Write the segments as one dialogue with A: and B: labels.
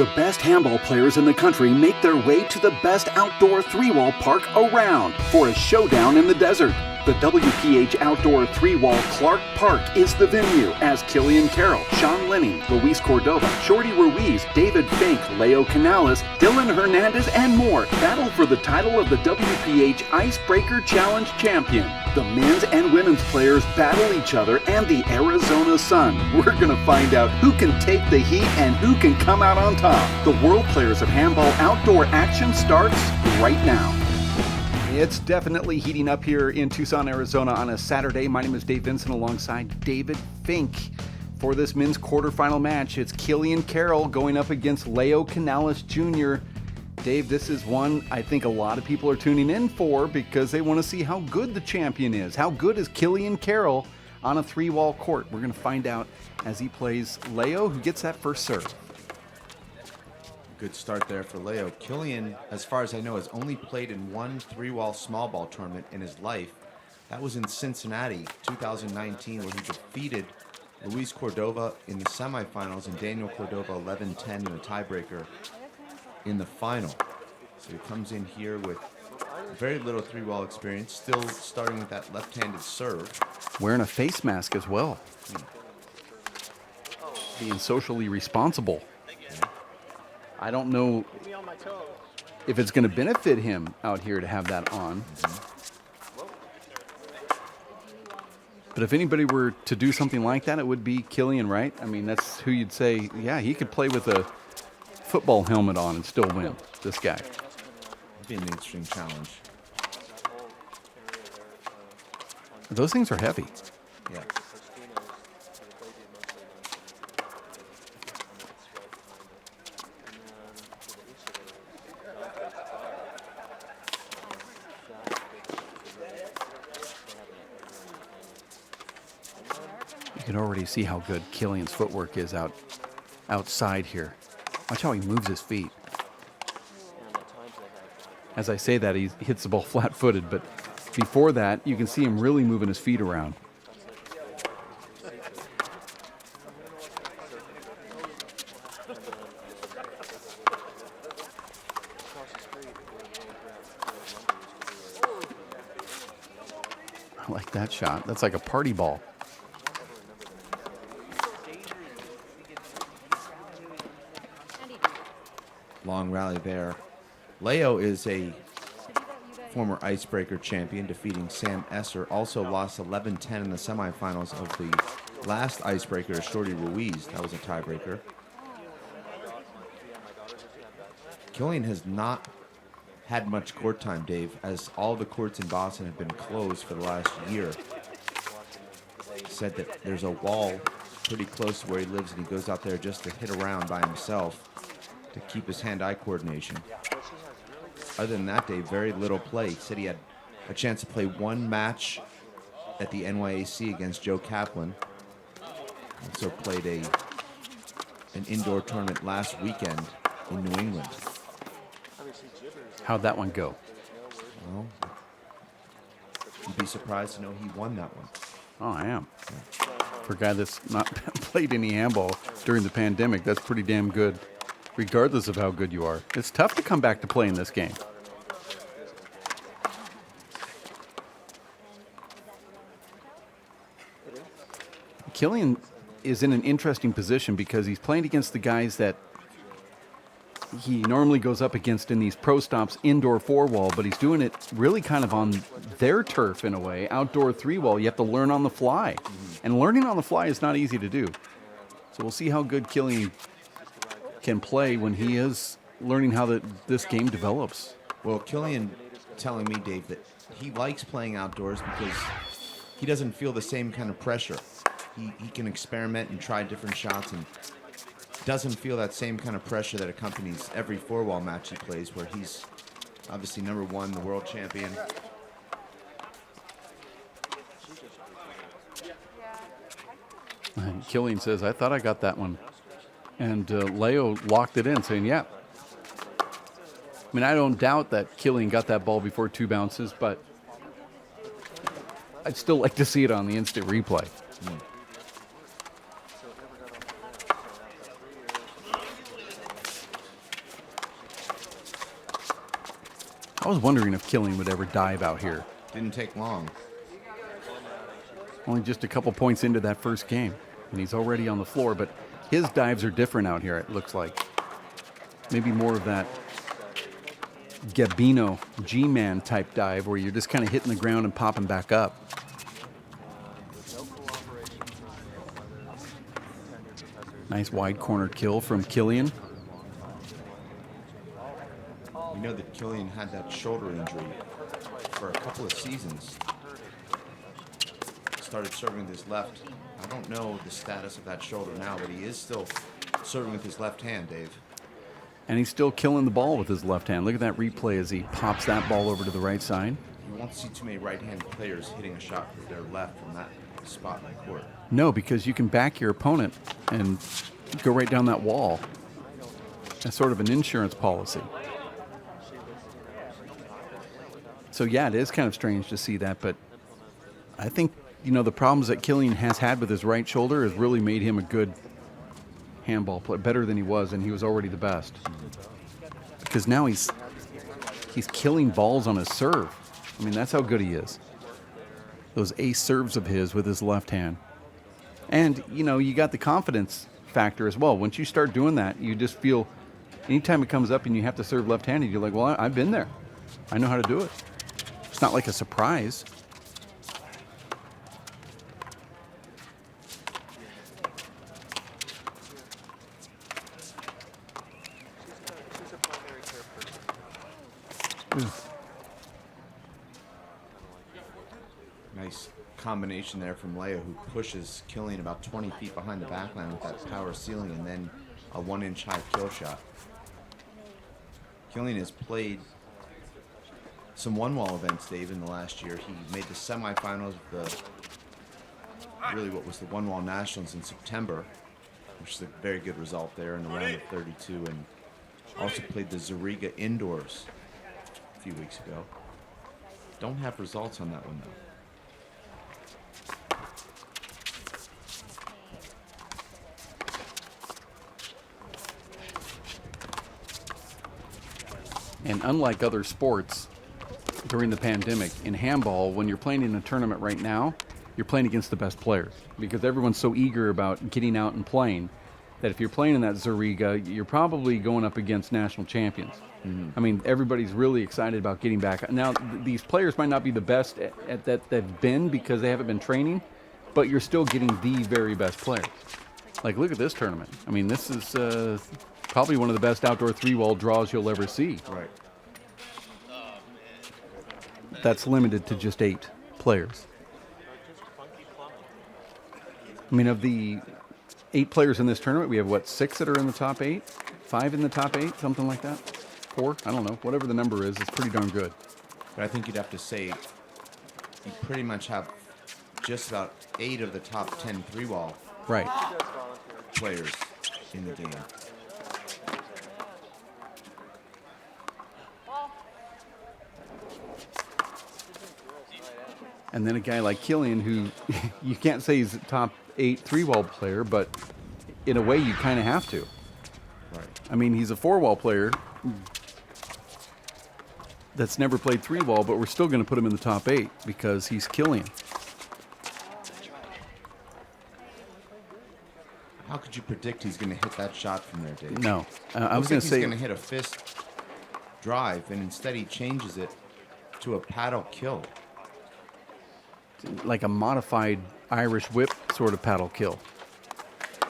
A: the best handball players in the country make their way to the best outdoor three-wall park around for a showdown in the desert. The WPH Outdoor Three-Wall Clark Park is the venue as Killian Carroll, Sean Lenning, Luis Cordova, Shorty Ruiz, David Fink, Leo Canales, Dylan Hernandez, and more battle for the title of the WPH Icebreaker Challenge champion. The men's and women's players battle each other and the Arizona sun. We're going to find out who can take the heat and who can come out on top. The World Players of Handball outdoor action starts right now. It's definitely heating up here in Tucson, Arizona on a Saturday. My name is Dave Vincent alongside David Fink. For this men's quarterfinal match, it's Killian Carroll going up against Leo Canales Jr. Dave, this is one I think a lot of people are tuning in for because they want to see how good the champion is. How good is Killian Carroll on a three-wall court? We're going to find out as he plays Leo, who gets that first serve.
B: Good start there for Leo. Killian, as far as I know, has only played in one three-wall small ball tournament in his life. That was in Cincinnati, 2019, where he defeated Luis Cordova in the semifinals and Daniel Cordova 11-10 in the tiebreaker in the final. So he comes in here with very little three-wall experience, still starting with that left-handed serve.
A: Wearing a face mask as well. Being socially responsible. I don't know if it's going to benefit him out here to have that on. But if anybody were to do something like that, it would be Killian, right? I mean, that's who you'd say, yeah, he could play with a football helmet on and still win, this guy.
B: It'd be an interesting challenge.
A: Those things are heavy.
B: Yeah.
A: You can already see how good Killian's footwork is outside here. Watch how he moves his feet. As I say that, he hits the ball flat-footed, but before that, you can see him really moving his feet around. I like that shot. That's like a party ball.
B: Long rally there. Leo is a former Icebreaker champion, defeating Sam Esser. Also lost 11-10 in the semifinals of the last Icebreaker to Shorty Ruiz. That was a tiebreaker. Killian has not had much court time, Dave, as all the courts in Boston have been closed for the last year. He said that there's a wall pretty close to where he lives, and he goes out there just to hit around by himself to keep his hand-eye coordination. Other than that, Dave, very little play. He said he had a chance to play one match at the NYAC against Joe Kaplan. Also played an indoor tournament last weekend in New England.
A: How'd that one go?
B: Well, you'd be surprised to know he won that one.
A: Oh, I am. Yeah. For a guy that's not played any handball during the pandemic, that's pretty damn good. Regardless of how good you are. It's tough to come back to play in this game. Killian is in an interesting position because he's playing against the guys that he normally goes up against in these pro stops indoor four-wall, but he's doing it really kind of on their turf in a way, outdoor three-wall. You have to learn on the fly. And learning on the fly is not easy to do. So we'll see how good Killian can play when he is learning how this game develops.
B: Well, Killian telling me, Dave, that he likes playing outdoors because he doesn't feel the same kind of pressure. He can experiment and try different shots and doesn't feel that same kind of pressure that accompanies every four-wall match he plays, where he's obviously number one, the world champion.
A: And Killian says, I thought I got that one. And Leo locked it in, saying, yeah. I mean, I don't doubt that Killian got that ball before two bounces, but I'd still like to see it on the instant replay. was wondering if Killian would ever dive out here.
B: Didn't take long.
A: Only just a couple points into that first game, and he's already on the floor, but his dives are different out here, it looks like. Maybe more of that Gabino G-Man type dive where you're just kind of hitting the ground and popping back up. Nice wide corner kill from Killian.
B: We know that Killian had that shoulder injury for a couple of seasons. Started serving with his left. I don't know the status of that shoulder now, but he is still serving with his left hand, Dave.
A: And he's still killing the ball with his left hand. Look at that replay as he pops that ball over to the right side.
B: You won't see too many right-handed players hitting a shot with their left from that spot in the court.
A: No, because you can back your opponent and go right down that wall. That's sort of an insurance policy. So yeah, it is kind of strange to see that, but I think, you know, the problems that Killian has had with his right shoulder has really made him a good handball player, better than he was, and he was already the best. Because now he's killing balls on his serve. I mean, that's how good he is. Those ace serves of his with his left hand. And, you know, you got the confidence factor as well. Once you start doing that, you just feel, anytime it comes up and you have to serve left-handed, you're like, well, I've been there. I know how to do it. It's not like a surprise.
B: Nice combination there from Leia, who pushes Killian about 20 feet behind the backline with that power ceiling and then a 1-inch high kill shot. Killian has played some one-wall events, Dave, in the last year. He made the semifinals of what was the one-wall nationals in September, which is a very good result there in the round of 32, and also played the Zariga indoors a few weeks ago. Don't have results on that one, though.
A: And unlike other sports during the pandemic, in handball, when you're playing in a tournament right now, you're playing against the best players because everyone's so eager about getting out and playing that if you're playing in that Zariga, you're probably going up against national champions. Mm-hmm. I mean, everybody's really excited about getting back. Now, these players might not be the best at that they've been because they haven't been training, but you're still getting the very best players. Like, look at this tournament. I mean, this is probably one of the best outdoor three-wall draws you'll ever see.
B: Right.
A: That's limited to just 8 players. I mean, of the 8 players in this tournament, we have, 6 that are in the top 8? 5 in the top 8? Something like that? 4? I don't know. Whatever the number is, it's pretty darn good.
B: But I think you'd have to say you pretty much have just about 8 of the top 10 three-wall
A: right
B: players in the game.
A: And then a guy like Killian, who you can't say he's a top 8 three-wall player, but in a way you kind of have to.
B: Right.
A: I mean, he's a 4-wall player that's never played 3-wall, but we're still going to put him in the top 8 because he's Killian.
B: How could you predict he's going to hit that shot from there, Dave?
A: No. I was going to say
B: he's going to hit a fist drive, and instead he changes it to a paddle kill.
A: Like a modified Irish whip sort of paddle kill.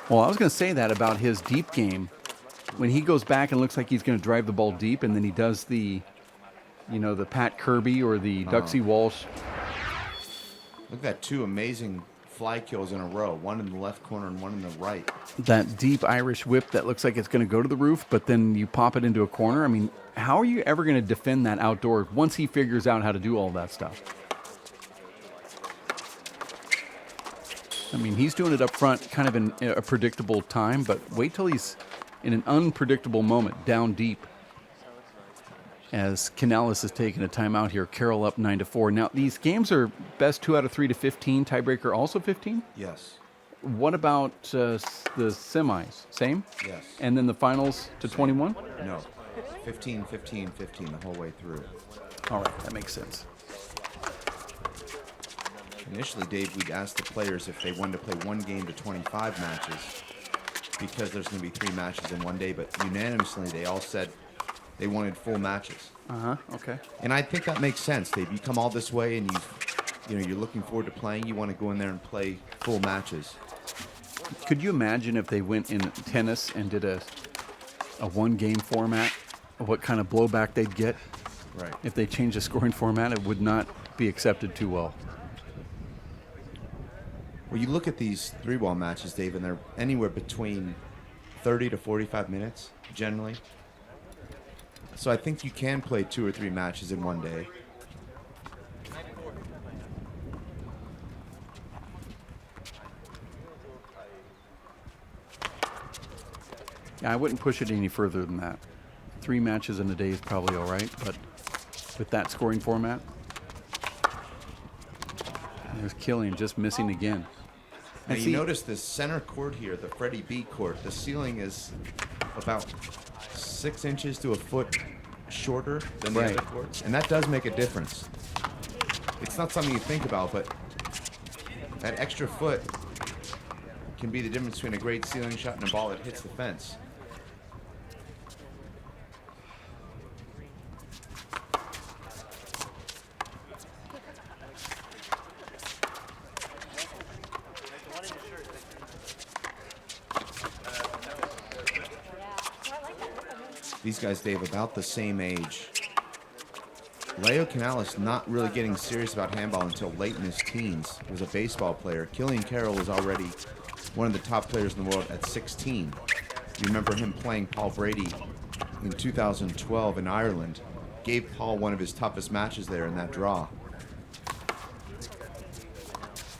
A: Well, I was going to say that about his deep game. When he goes back and looks like he's going to drive the ball deep, and then he does the, the Pat Kirby or the Duxie Walsh.
B: Look at that, 2 amazing fly kills in a row, one in the left corner and one in the right.
A: That deep Irish whip that looks like it's going to go to the roof, but then you pop it into a corner. I mean, how are you ever going to defend that outdoor once he figures out how to do all that stuff? I mean, he's doing it up front kind of in a predictable time, but wait till he's in an unpredictable moment, down deep. As Canales is taking a timeout here, Carroll up 9-4. Now, these games are best 2 out of 3 to 15. Tiebreaker also 15?
B: Yes.
A: What about the semis? Same?
B: Yes.
A: And then the finals to 21?
B: No. 15, 15, 15 the whole way through.
A: All right, that makes sense.
B: Initially, Dave, we'd asked the players if they wanted to play one game to 25 matches because there's going to be 3 matches in one day, but unanimously they all said they wanted full matches.
A: Okay.
B: And I think that makes sense, Dave. You come all this way and you're looking forward to playing. You want to go in there and play full matches.
A: Could you imagine if they went in tennis and did a one-game format, what kind of blowback they'd get?
B: Right.
A: If they changed the scoring format, it would not be accepted too well.
B: Well, you look at these 3-ball matches, Dave, and they're anywhere between 30 to 45 minutes, generally. So I think you can play 2 or 3 matches in one day.
A: Yeah, I wouldn't push it any further than that. 3 matches in a day is probably all right, but with that scoring format, there's Killian just missing again.
B: Now you notice this center court here, the Freddie B court, the ceiling is about 6 inches to a foot shorter than the other courts, and that does make a difference. It's not something you think about, but that extra foot can be the difference between a great ceiling shot and a ball that hits the fence. These guys, Dave, about the same age. Leo Canales not really getting serious about handball until late in his teens. He was a baseball player. Killian Carroll was already one of the top players in the world at 16. You remember him playing Paul Brady in 2012 in Ireland. Gave Paul one of his toughest matches there in that draw.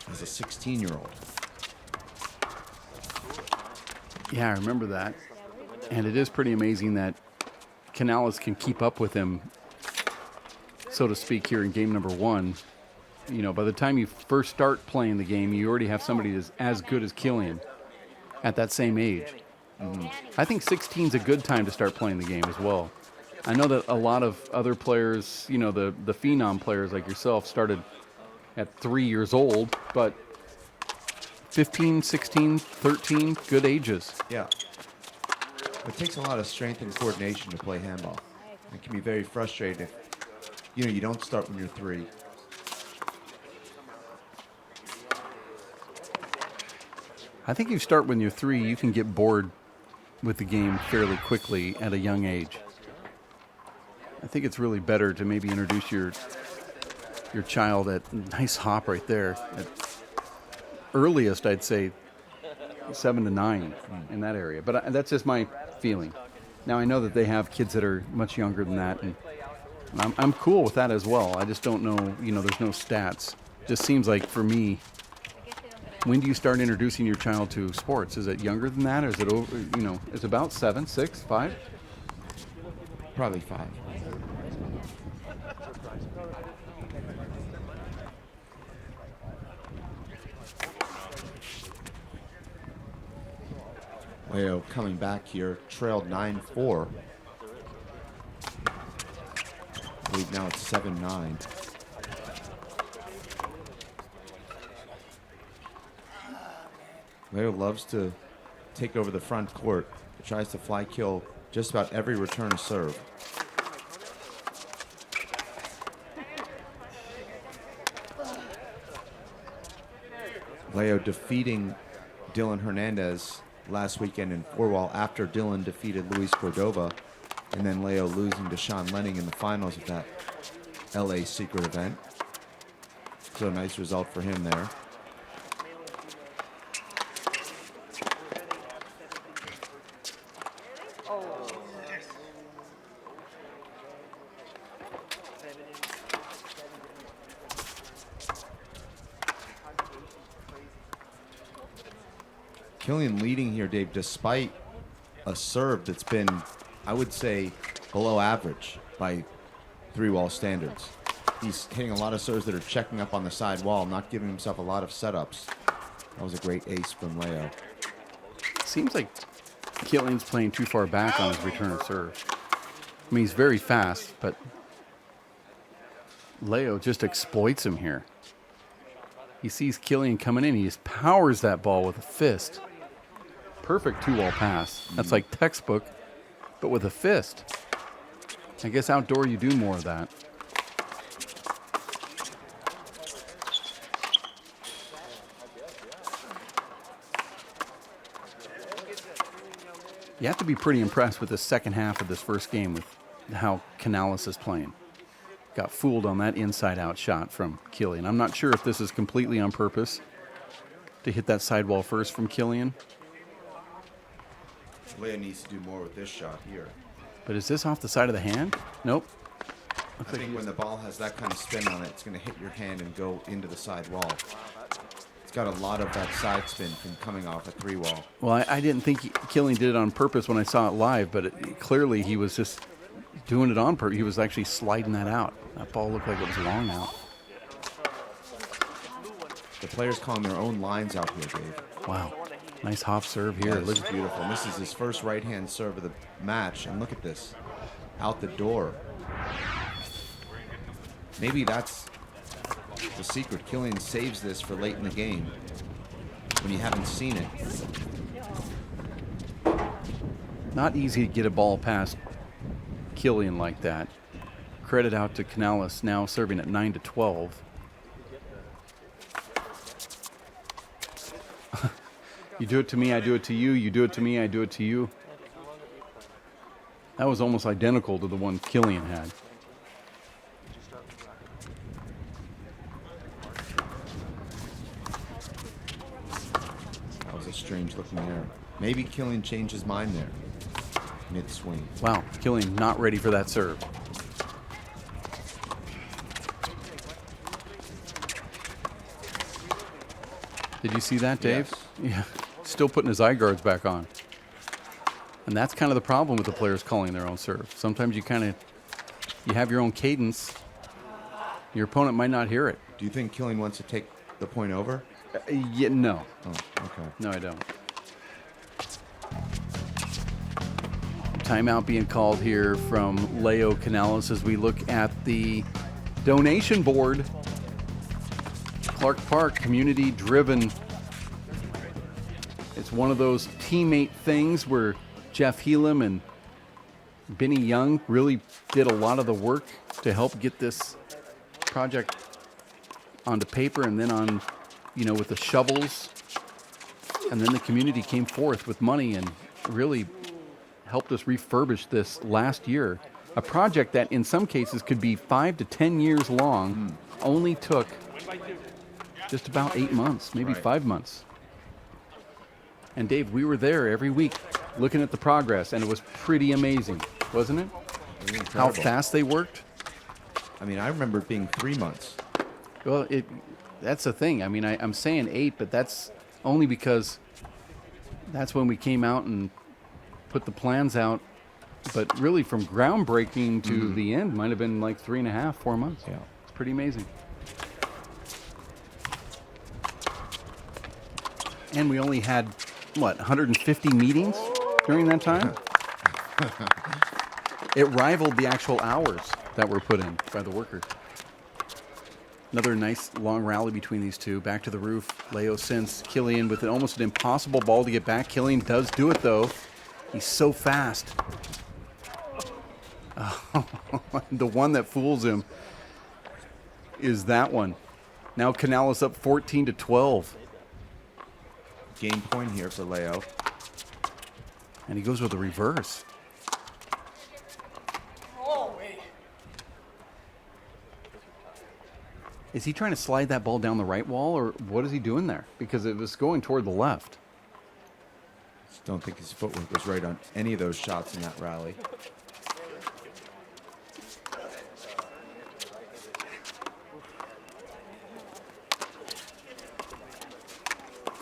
B: As a 16-year-old.
A: Yeah, I remember that. And it is pretty amazing that Canales can keep up with him, so to speak, here in game number 1. You know, by the time you first start playing the game, you already have somebody that's as good as Killian at that same age. I think 16 is a good time to start playing the game as well. I know that a lot of other players, you know, the phenom players like yourself started at 3 years old, but 15, 16, 13, good ages.
B: Yeah. It takes a lot of strength and coordination to play handball. It can be very frustrating if, you don't start when you're 3.
A: I think if you start when you're 3, you can get bored with the game fairly quickly at a young age. I think it's really better to maybe introduce your child at nice hop right there. At earliest, I'd say 7 to 9 in that area. But that's just my feeling. Now, I know that they have kids that are much younger than that, and I'm cool with that as well. I just don't know, there's no stats. Just seems like, for me, when do you start introducing your child to sports? Is it younger than that, or is it over, is it about 7, 6, 5?
B: Probably 5. Leo coming back here, trailed 9-4. I believe now it's 7-9. Leo loves to take over the front court. Tries to fly kill just about every return of serve. Leo defeating Dylan Hernandez last weekend in 4-wall after Dylan defeated Luis Cordova, and then Leo losing to Sean Lenning in the finals of that LA secret event. So a nice result for him there. Killian leading here, Dave, despite a serve that's been, I would say, below average by 3-wall standards. He's hitting a lot of serves that are checking up on the side wall, not giving himself a lot of setups. That was a great ace from Leo.
A: Seems like Killian's playing too far back on his return of serve. I mean, he's very fast, but
C: Leo just exploits him here. He sees Killian coming in. He just powers that ball with a fist. Perfect two-wall pass. That's like textbook, but with a fist. I guess outdoor you do more of that. You have to be pretty impressed with the second half of this first game with how Canales is playing. Got fooled on that inside-out shot from Killian. I'm not sure if this is completely on purpose to hit that sidewall first from Killian.
B: Leo needs to do more with this shot here.
C: But is this off the side of the hand? Nope.
B: I think when the ball has that kind of spin on it, it's going to hit your hand and go into the side wall. It's got a lot of that side spin from coming off a three wall.
C: Well, I didn't think Killian did it on purpose when I saw it live, but clearly he was just doing it on purpose. He was actually sliding that out. That ball looked like it was long out.
B: The players calling their own lines out here, Dave.
C: Wow. Nice hop serve here.
B: It looks beautiful. And this is his first right-hand serve of the match. And look at this. Out the door. Maybe that's the secret. Killian saves this for late in the game when you haven't seen it.
C: Not easy to get a ball past Killian like that. Credit out to Canales, now serving at 9-12. You do it to me, I do it to you. You do it to me, I do it to you. That was almost identical to the one Killian had.
B: That was a strange looking error. Maybe Killian changed his mind there. Mid-swing.
C: Wow, Killian not ready for that serve. Did you see that, Dave?
B: Yes.
C: Yeah. Still putting his eye guards back on. And that's kind of the problem with the players calling their own serve. Sometimes you have your own cadence. Your opponent might not hear it.
B: Do you think Killian wants to take the point over?
C: Yeah, no.
B: Oh, okay.
C: No, I don't. Timeout being called here from Leo Canales as we look at the donation board. Clark Park, community driven. It's one of those teammate things where Jeff Helam and Benny Young really did a lot of the work to help get this project onto paper and then on, with the shovels. And then the community came forth with money and really helped us refurbish this last year. A project that in some cases could be 5 to 10 years long, only took just about 8 months, maybe 5 months. And Dave, we were there every week looking at the progress, and it was pretty amazing, wasn't it? How fast they worked.
B: I mean, I remember it being 3 months.
C: Well, that's the thing. I mean, I'm saying 8, but that's only because that's when we came out and put the plans out. But really, from groundbreaking to the end, might have been like 3.5, 4 months.
B: Yeah.
C: It's pretty amazing. And we only had, 150 meetings during that time? It rivaled the actual hours that were put in by the workers. Another nice long rally between these two. Back to the roof. Leo sends Killian with almost an impossible ball to get back. Killian does do it, though. He's so fast. The one that fools him is that one. Now Canales up 14-12.
B: Game point here for Leo.
C: And he goes with a reverse. Is he trying to slide that ball down the right wall, or what is he doing there? Because it was going toward the left.
B: Just don't think his footwork was right on any of those shots in that rally.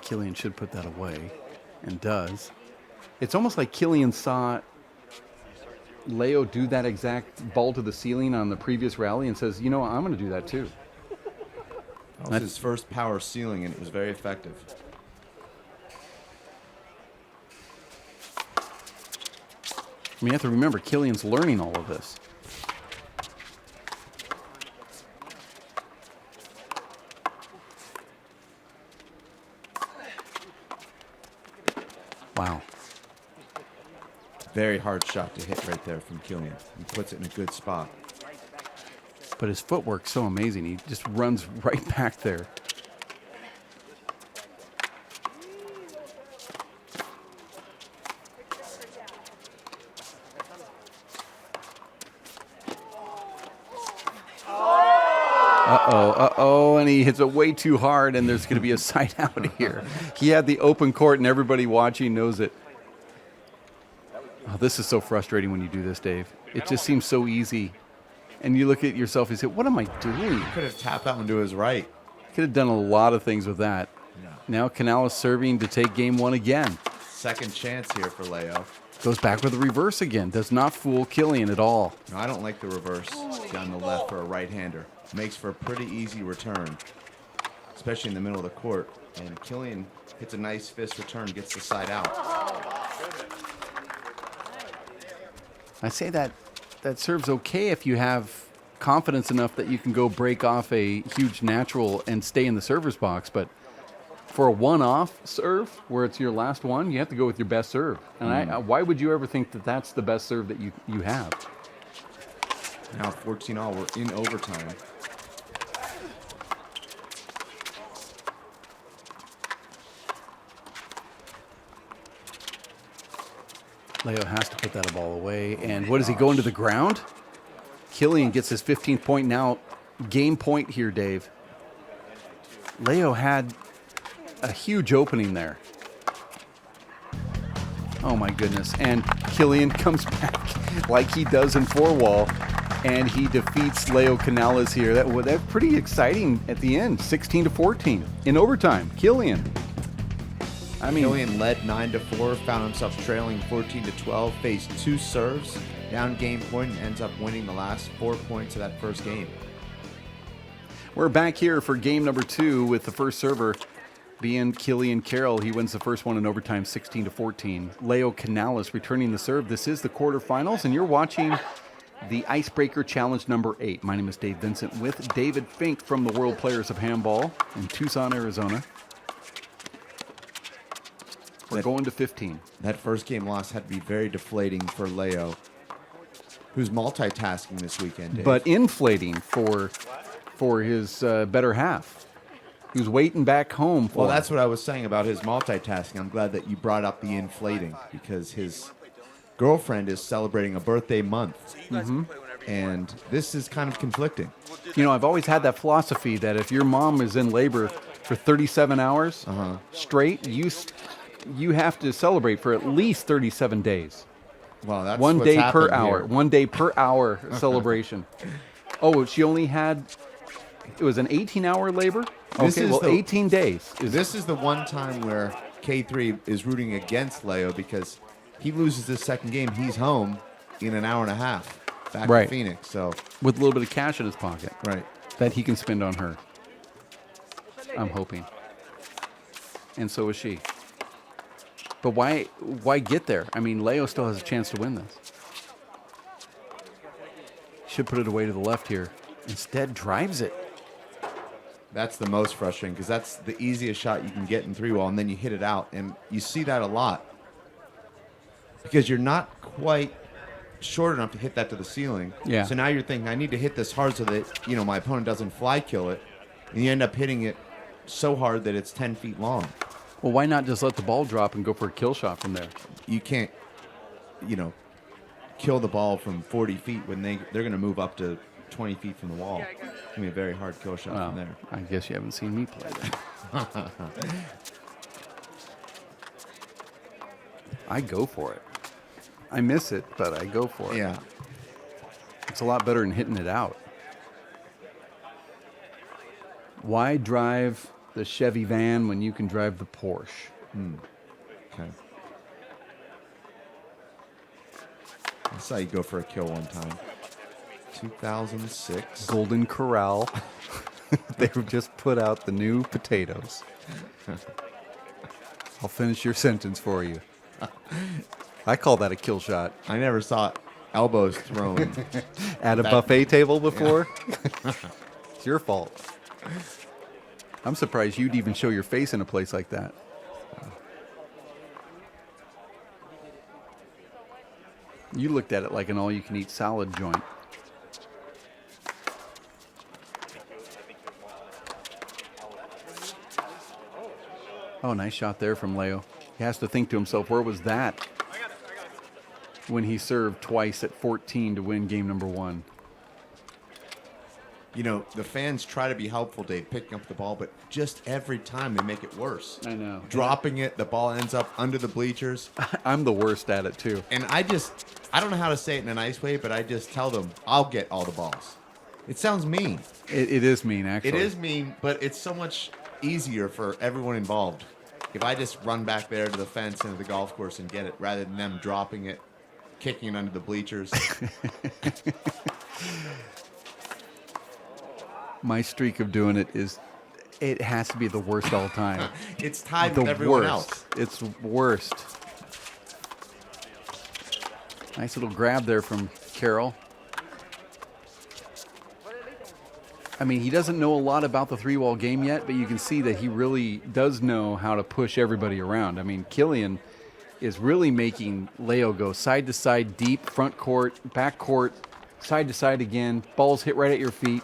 C: Killian should put that away, and does. It's almost like Killian saw Leo do that exact ball to the ceiling on the previous rally and says, I'm going to do that too.
B: That was his first power ceiling, and it was very effective.
C: You have to remember, Killian's learning all of this. Wow.
B: Very hard shot to hit right there from Killian. He puts it in a good spot.
C: But his footwork's so amazing. He just runs right back there. Uh-oh, and he hits it way too hard, and there's going to be a side out here. He had the open court, and everybody watching knows it. Oh, this is so frustrating when you do this, Dave. It just seems so easy. And you look at yourself and say, what am I doing?
B: Could have tapped that one to his right.
C: Could have done a lot of things with that.
B: Yeah.
C: Now Canales serving to take game one again.
B: Second chance here for Leo.
C: Goes back with a reverse again. Does not fool Killian at all.
B: No, I don't like the reverse down the left for a right-hander. Makes for a pretty easy return, especially in the middle of the court. And Killian hits a nice fist return, gets the side out.
C: I say that serves okay if you have confidence enough that you can go break off a huge natural and stay in the server's box. But for a one-off serve, where it's your last one, you have to go with your best serve. And why would you ever think that that's the best serve that you have?
B: Now 14-all, we're in overtime.
C: Leo has to put that ball away. And what does he go into the ground? Killian gets his 15th point now. Game point here, Dave. Leo had a huge opening there. Oh, my goodness. And Killian comes back like he does in four-wall, and he defeats Leo Canales here. That's pretty exciting at the end, 16-14 in overtime. Killian.
B: Killian led 9-4, found himself trailing 14-12, faced two serves, down game point, and ends up winning the last 4 points of that first game.
C: We're back here for game number 2 with the first server being Killian Carroll. He wins the first one in overtime, 16-14. Leo Canales returning the serve. This is the quarterfinals, and you're watching the Icebreaker Challenge number 8. My name is Dave Vincent with David Fink from the World Players of Handball in Tucson, Arizona. We're going to 15.
B: That first game loss had to be very deflating for Leo, who's multitasking this weekend, Dave.
C: But inflating for his better half. He was waiting back home for
B: Well, that's what I was saying about his multitasking. I'm glad that you brought up the inflating, because his girlfriend is celebrating a birthday month.
C: Mm-hmm.
B: And this is kind of conflicting.
C: You know, I've always had that philosophy that if your mom is in labor for 37 hours straight, you have to celebrate for at least 37 days.
B: Well, that's
C: one
B: what's
C: day per
B: happened
C: hour.
B: here.
C: 1 day per hour celebration. Oh, she only had, it was an 18-hour labor?
B: This
C: Okay,
B: is
C: well,
B: the-
C: 18 days.
B: This is the one time where K3 is rooting against Leo, because he loses this second game. He's home in an hour and a half back
C: Right.
B: to Phoenix. So
C: with a little bit of cash in his pocket.
B: Right.
C: That he can spend on her. I'm hoping. And so is she. But why get there? I mean, Leo still has a chance to win this. Should put it away to the left here. Instead, drives it.
B: That's the most frustrating, because that's the easiest shot you can get in 3-wall, and then you hit it out. And you see that a lot, because you're not quite short enough to hit that to the ceiling.
C: Yeah.
B: So now you're thinking, I need to hit this hard so that, my opponent doesn't fly kill it. And you end up hitting it so hard that it's 10 feet long.
C: Well, why not just let the ball drop and go for a kill shot from there?
B: You can't, kill the ball from 40 feet when they're going to move up to 20 feet from the wall. It's going to be a very hard kill shot from there.
C: I guess you haven't seen me play that. I go for it. I miss it, but I go for it.
B: Yeah.
C: It's a lot better than hitting it out. Why drive the Chevy van when you can drive the Porsche?
B: Okay. I saw you go for a kill one time. 2006.
C: Golden Corral. They've just put out the new potatoes. I'll finish your sentence for you. I call that a kill shot.
B: I never saw elbows thrown.
C: At a buffet table before? It's your fault. I'm surprised you'd even show your face in a place like that. You looked at it like an all-you-can-eat salad joint. Oh, nice shot there from Leo. He has to think to himself, where was that when he served twice at 14 to win game number 1?
B: You know, the fans try to be helpful, Dave, picking up the ball, but just every time they make it worse.
C: I know.
B: Dropping it, the ball ends up under the bleachers.
C: I'm the worst at it, too.
B: And I don't know how to say it in a nice way, but I just tell them, I'll get all the balls. It sounds mean.
C: It is mean, actually.
B: It is mean, but it's so much easier for everyone involved. If I just run back there to the fence and to the golf course and get it, rather than them dropping it, kicking it under the bleachers.
C: My streak of doing it has to be the worst all time.
B: It's tied with everyone else.
C: It's worst. Nice little grab there from Carroll. I mean, he doesn't know a lot about the three-wall game yet, but you can see that he really does know how to push everybody around. I mean, Killian is really making Leo go side to side, deep, front court, back court, side to side again. Balls hit right at your feet.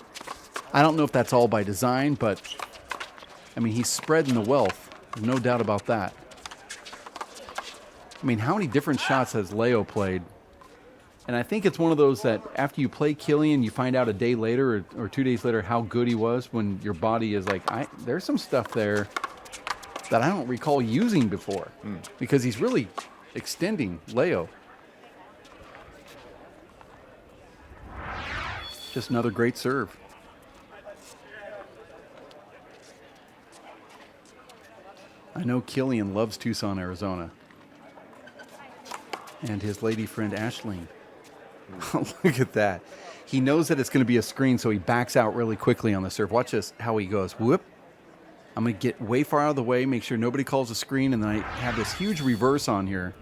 C: I don't know if that's all by design, but, I mean, he's spreading the wealth. No doubt about that. I mean, how many different shots has Leo played? And I think it's one of those that after you play Killian, you find out a day later or 2 days later how good he was, when your body is like, there's some stuff there that I don't recall using before, because he's really extending Leo. Just another great serve. I know Killian loves Tucson, Arizona. And his lady friend, Ashleen. Look at that. He knows that it's going to be a screen, so he backs out really quickly on the serve. Watch this, how he goes. Whoop. I'm going to get way far out of the way, make sure nobody calls a screen, and then I have this huge reverse on here.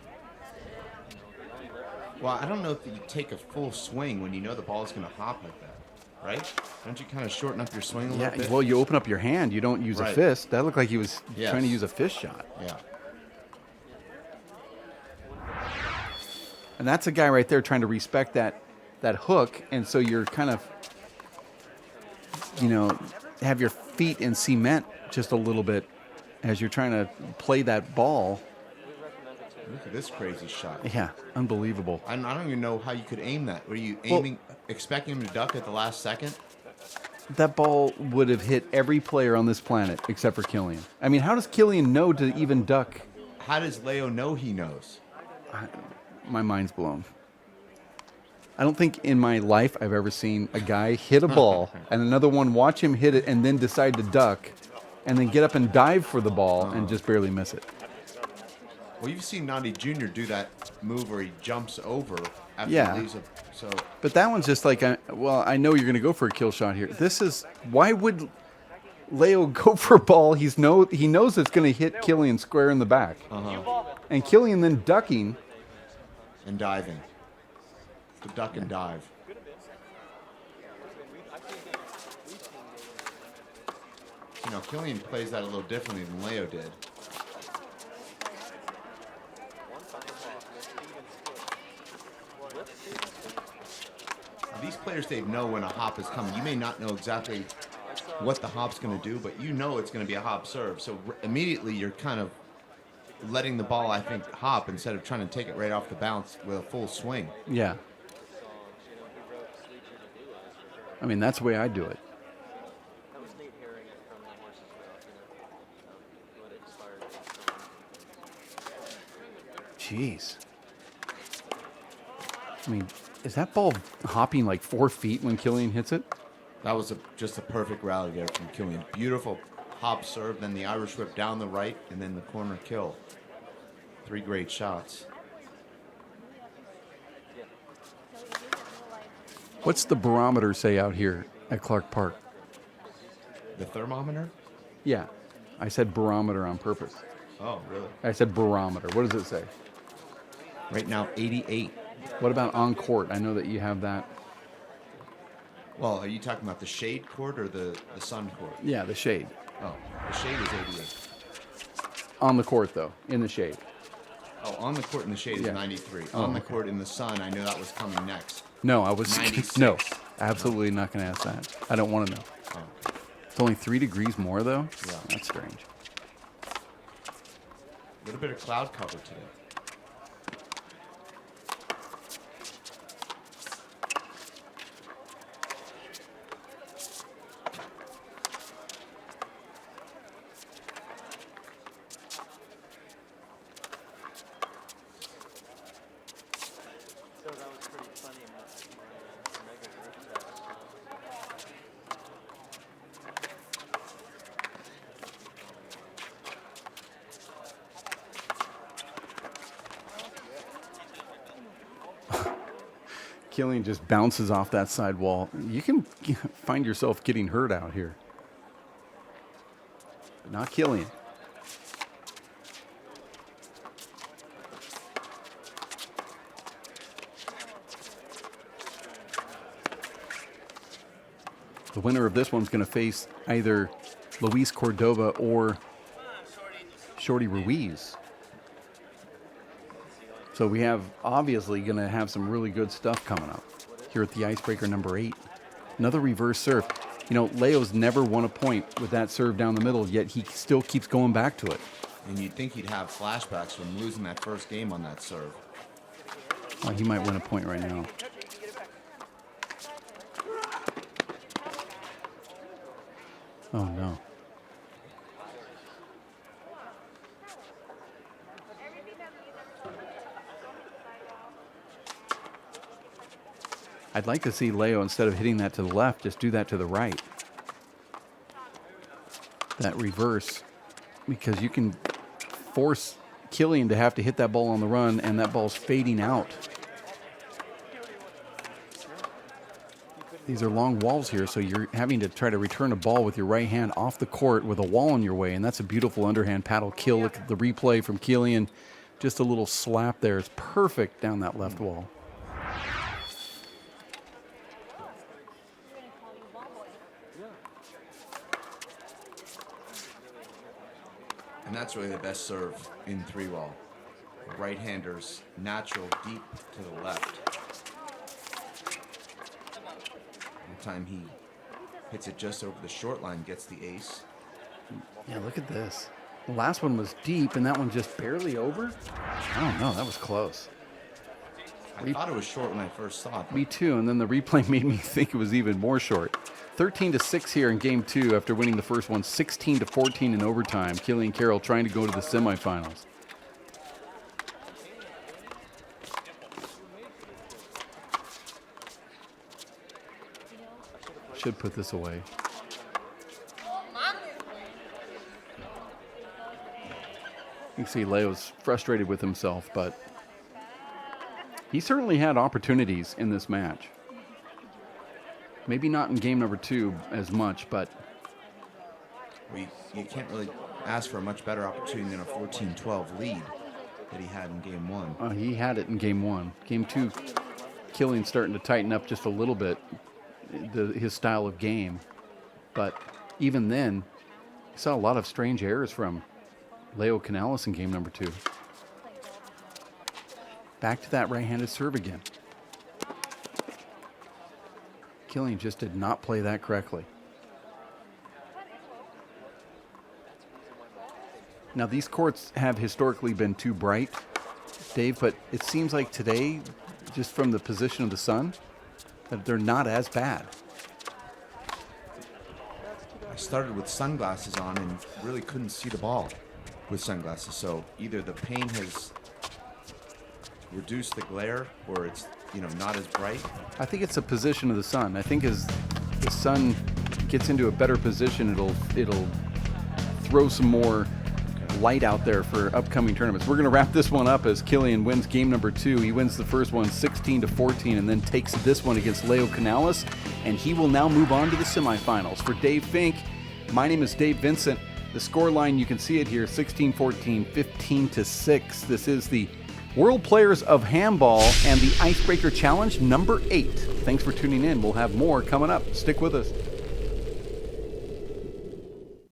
B: Well, I don't know if you take a full swing when you know the ball is going to hop like that, right? Don't you kind of shorten up your swing a little bit?
C: Well, you open up your hand. You don't use a fist. That looked like he was trying to use a fist shot.
B: Yeah.
C: And that's a guy right there trying to respect that hook, and so you're kind of, have your feet in cement just a little bit as you're trying to play that ball.
B: Look at this crazy shot.
C: Yeah, unbelievable.
B: I don't even know how you could aim that. Were you expecting him to duck at the last second?
C: That ball would have hit every player on this planet except for Killian. I mean, how does Killian know to even duck?
B: How does Leo know he knows?
C: My mind's blown. I don't think in my life I've ever seen a guy hit a ball and another one watch him hit it and then decide to duck and then get up and dive for the ball and just barely miss it.
B: Well, you've seen Nandi Jr. do that move where he jumps over after he leaves it. So.
C: But that one's just like, I know you're going to go for a kill shot here. Why would Leo go for a ball? He knows it's going to hit Killian square in the back. And Killian then ducking.
B: And diving. The duck and dive. Killian plays that a little differently than Leo did. These players, Dave, know when a hop is coming. You may not know exactly what the hop's going to do, but you know it's going to be a hop serve. So immediately you're kind of letting the ball, I think, hop instead of trying to take it right off the bounce with a full swing.
C: Yeah. I mean, that's the way I do it. Jeez. I mean, is that ball hopping like 4 feet when Killian hits it?
B: That was just a perfect rally there from Killian. Beautiful hop serve, then the Irish whip down the right, and then the corner kill. 3 great shots.
C: What's the barometer say out here at Clark Park?
B: The thermometer?
C: Yeah. I said barometer on purpose.
B: Oh, really?
C: I said barometer. What does it say?
B: Right now, 88.
C: What about on court? I know that you have that.
B: Well, are you talking about the shade court or the sun court?
C: Yeah, the shade.
B: Oh, the shade is 88.
C: On the court, though, in the shade.
B: Oh, on the court in the shade is 93.
C: Oh,
B: on the court in the sun, I know that was coming next.
C: No, I was
B: 96.
C: no, absolutely not going to ask that. I don't want to know.
B: Oh.
C: It's only 3 degrees more though.
B: Yeah.
C: That's strange.
B: A little bit of cloud cover today.
D: So that was pretty funny. Mega group chat.
C: Killian just bounces off that side wall. You can find yourself getting hurt out here. But not Killian. The winner of this one's going to face either Luis Cordova or Shorty Ruiz. So we have obviously going to have some really good stuff coming up here at the Icebreaker number 8. Another reverse serve. You know, Leo's never won a point with that serve down the middle, yet he still keeps going back to it.
B: And you'd think he'd have flashbacks from losing that first game on that serve.
C: Oh, he might win a point right now. Oh, no. I'd like to see Leo, instead of hitting that to the left, just do that to the right. That reverse, because you can force Killian to have to hit that ball on the run, and that ball's fading out. These are long walls here, so you're having to try to return a ball with your right hand off the court with a wall in your way, and that's a beautiful underhand paddle kill. Look at the replay from Killian. Just a little slap there. It's perfect down that left wall.
B: And that's really the best serve in 3-wall. Right-handers, natural, deep to the left. The time he hits it just over the short line, gets the ace.
C: Yeah, look at this. The last one was deep, and that one just barely over? I don't know. That was close.
B: I thought it was short when I first saw it.
C: Me too, and then the replay made me think it was even more short. 13-6 here in game 2 after winning the first one, 16-14 in overtime. Killian Carroll trying to go to the semifinals. Should put this away. You can see Leo's frustrated with himself, but he certainly had opportunities in this match. Maybe not in game number 2 as much, but
B: You can't really ask for a much better opportunity than a 14-12 lead that he had in game 1.
C: he had it in game 1. Game 2, Killian's starting to tighten up just a little bit, his style of game. But even then, you saw a lot of strange errors from Leo Canales in game number 2. Back to that right-handed serve again. Killian just did not play that correctly. Now, these courts have historically been too bright, Dave, but it seems like today, just from the position of the sun, that they're not as bad.
B: I started with sunglasses on and really couldn't see the ball with sunglasses. So either the pain has reduced the glare or it's, not as bright.
C: I think it's the position of the sun. I think as the sun gets into a better position, it'll throw some more light out there for upcoming tournaments. We're going to wrap this one up as Killian wins game number 2. He wins the first one 16-14 and then takes this one against Leo Canales, and he will now move on to the semifinals. For Dave Fink, my name is Dave Vincent. The score line, you can see it here, 16-14, 15-6. This is the World Players of Handball and the Icebreaker Challenge number 8. Thanks for tuning in. We'll have more coming up. Stick with us.